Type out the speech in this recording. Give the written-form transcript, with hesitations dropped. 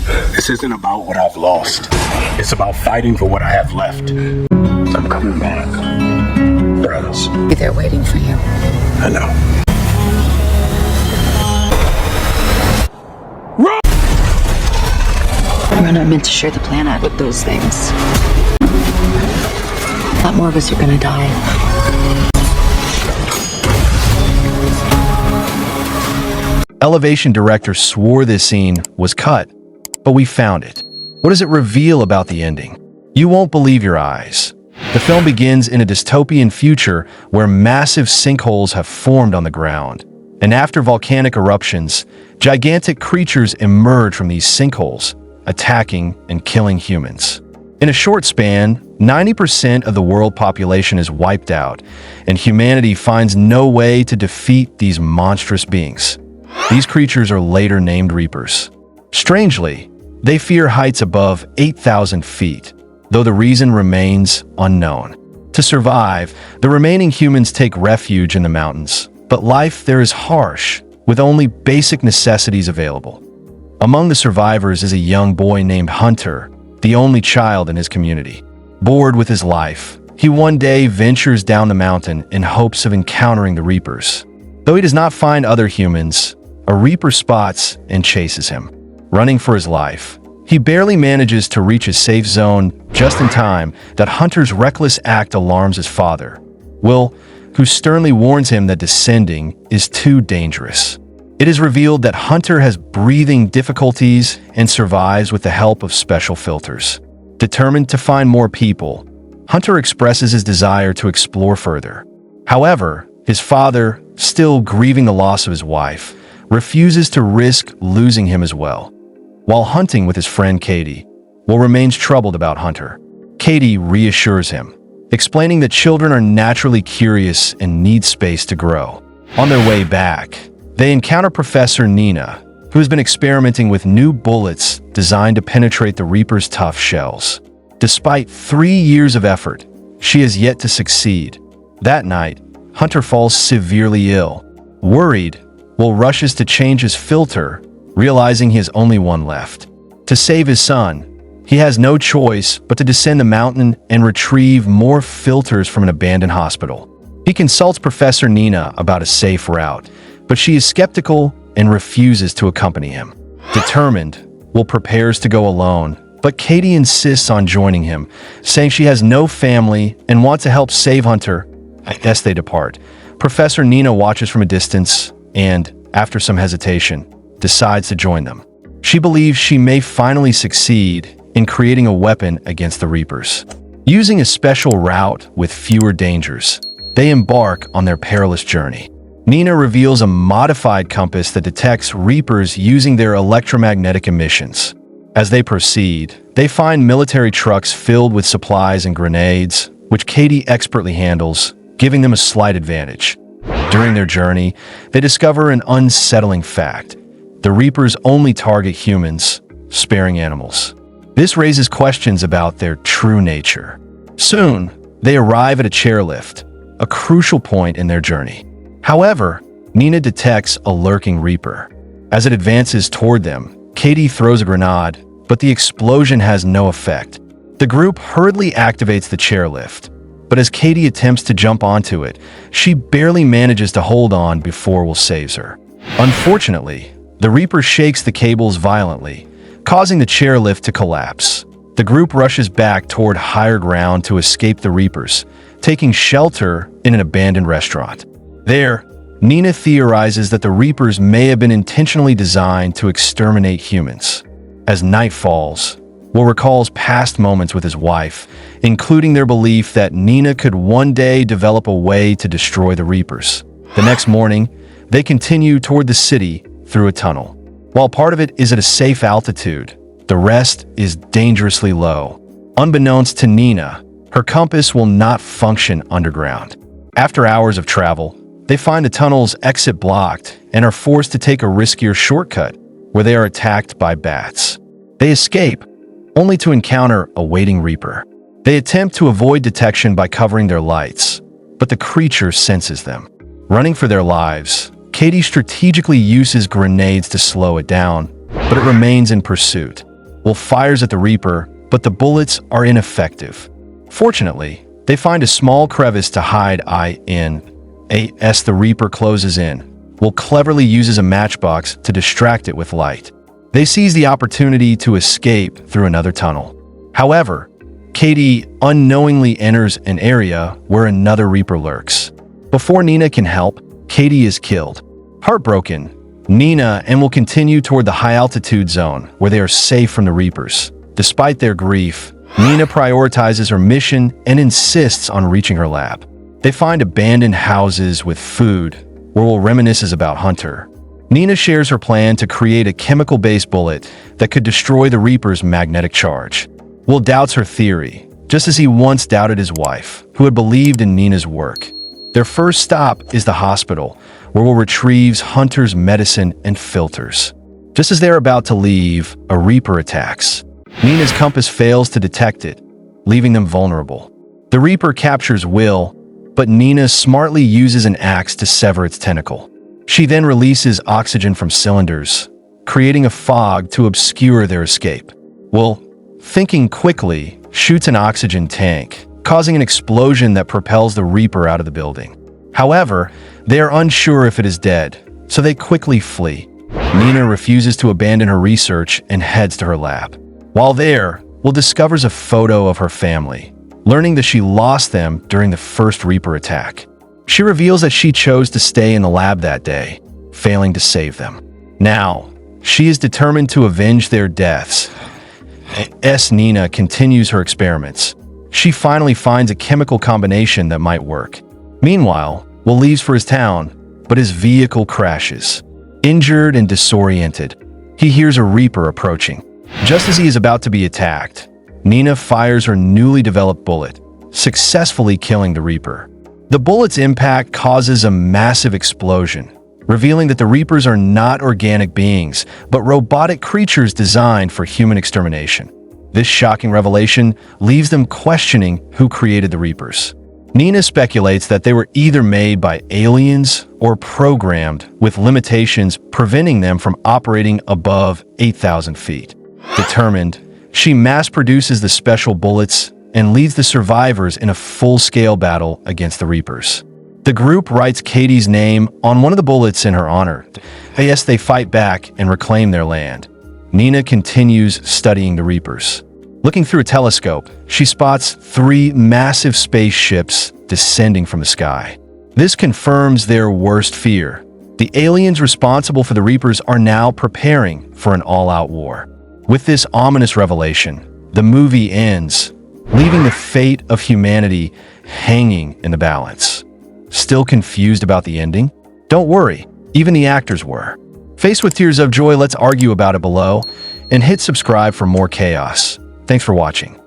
This isn't about what I've lost. It's about fighting for what I have left. I'm coming back. Promise. Be there waiting for you. I know. We're not meant to share the planet with those things. A lot more of us are gonna die. Elevation director swore this scene was cut, but we found it. What does it reveal about the ending? You won't believe your eyes. The film begins in a dystopian future where massive sinkholes have formed on the ground. And after volcanic eruptions, gigantic creatures emerge from these sinkholes, attacking and killing humans. In a short span, 90% of the world population is wiped out, and humanity finds no way to defeat these monstrous beings. These creatures are later named Reapers. Strangely, they fear heights above 8,000 feet, though the reason remains unknown. To survive, the remaining humans take refuge in the mountains, but life there is harsh, with only basic necessities available. Among the survivors is a young boy named Hunter, the only child in his community. Bored with his life, he one day ventures down the mountain in hopes of encountering the Reapers. Though he does not find other humans, a Reaper spots and chases him. Running for his life, he barely manages to reach his safe zone just in time that Hunter's reckless act alarms his father, Will, who sternly warns him that descending is too dangerous. It is revealed that Hunter has breathing difficulties and survives with the help of special filters. Determined to find more people, Hunter expresses his desire to explore further. However, his father, still grieving the loss of his wife, refuses to risk losing him as well. While hunting with his friend Katie, Will remains troubled about Hunter. Katie reassures him, explaining that children are naturally curious and need space to grow. On their way back, they encounter Professor Nina, who has been experimenting with new bullets designed to penetrate the Reaper's tough shells. Despite 3 years of effort, she has yet to succeed. That night, Hunter falls severely ill. Worried, Will rushes to change his filter, realizing he has only one left. To save his son, he has no choice but to descend the mountain and retrieve more filters from an abandoned hospital. He consults Professor Nina about a safe route, but she is skeptical and refuses to accompany him. Determined, Will prepares to go alone, but Katie insists on joining him, saying she has no family and wants to help save Hunter. As they depart, Professor Nina watches from a distance and, after some hesitation, decides to join them. She believes she may finally succeed in creating a weapon against the Reapers. Using a special route with fewer dangers, they embark on their perilous journey. Nina reveals a modified compass that detects Reapers using their electromagnetic emissions. As they proceed, they find military trucks filled with supplies and grenades, which Katie expertly handles, giving them a slight advantage. During their journey, they discover an unsettling fact. The Reapers only target humans, sparing animals. This raises questions about their true nature. Soon, they arrive at a chairlift, a crucial point in their journey. However, Nina detects a lurking Reaper. As it advances toward them, Katie throws a grenade, but the explosion has no effect. The group hurriedly activates the chairlift, but as Katie attempts to jump onto it, she barely manages to hold on before Will saves her. Unfortunately, the Reaper shakes the cables violently, causing the chairlift to collapse. The group rushes back toward higher ground to escape the Reapers, taking shelter in an abandoned restaurant. There, Nina theorizes that the Reapers may have been intentionally designed to exterminate humans. As night falls, Will recalls past moments with his wife, including their belief that Nina could one day develop a way to destroy the Reapers. The next morning, they continue toward the city through a tunnel. While part of it is at a safe altitude, the rest is dangerously low. Unbeknownst to Nina, her compass will not function underground. After hours of travel, they find the tunnel's exit blocked and are forced to take a riskier shortcut where they are attacked by bats. They escape, only to encounter a waiting Reaper. They attempt to avoid detection by covering their lights, but the creature senses them. Running for their lives, Katie strategically uses grenades to slow it down, but it remains in pursuit. Will fires at the Reaper, but the bullets are ineffective. Fortunately, they find a small crevice to hide in. As the Reaper closes in, Will cleverly uses a matchbox to distract it with light. They seize the opportunity to escape through another tunnel. However, Katie unknowingly enters an area where another Reaper lurks. Before Nina can help, Katie is killed. Heartbroken, Nina and Will continue toward the high-altitude zone where they are safe from the Reapers. Despite their grief, Nina prioritizes her mission and insists on reaching her lab. They find abandoned houses with food, where Will reminisces about Hunter. Nina shares her plan to create a chemical-based bullet that could destroy the Reaper's magnetic charge. Will doubts her theory, just as he once doubted his wife, who had believed in Nina's work. Their first stop is the hospital, where Will retrieves Hunter's medicine and filters. Just as they're about to leave, a Reaper attacks. Nina's compass fails to detect it, leaving them vulnerable. The Reaper captures Will, but Nina smartly uses an axe to sever its tentacle. She then releases oxygen from cylinders, creating a fog to obscure their escape. Will, thinking quickly, shoots an oxygen tank, causing an explosion that propels the Reaper out of the building. However, they are unsure if it is dead, so they quickly flee. Nina refuses to abandon her research and heads to her lab. While there, Will discovers a photo of her family, learning that she lost them during the first Reaper attack. She reveals that she chose to stay in the lab that day, failing to save them. Now, she is determined to avenge their deaths. Nina continues her experiments. She finally finds a chemical combination that might work. Meanwhile, Will leaves for his town, but his vehicle crashes. Injured and disoriented, he hears a Reaper approaching. Just as he is about to be attacked, Nina fires her newly developed bullet, successfully killing the Reaper. The bullet's impact causes a massive explosion, revealing that the Reapers are not organic beings, but robotic creatures designed for human extermination. This shocking revelation leaves them questioning who created the Reapers. Nina speculates that they were either made by aliens or programmed with limitations preventing them from operating above 8,000 feet. Determined, she mass-produces the special bullets and leads the survivors in a full-scale battle against the Reapers. The group writes Katie's name on one of the bullets in her honor. As they fight back and reclaim their land, Nina continues studying the Reapers. Looking through a telescope, she spots 3 massive spaceships descending from the sky. This confirms their worst fear. The aliens responsible for the Reapers are now preparing for an all-out war. With this ominous revelation, the movie ends, leaving the fate of humanity hanging in the balance. Still confused about the ending? Don't worry, even the actors were. Faced with tears of joy, let's argue about it below, and hit subscribe for more chaos. Thanks for watching.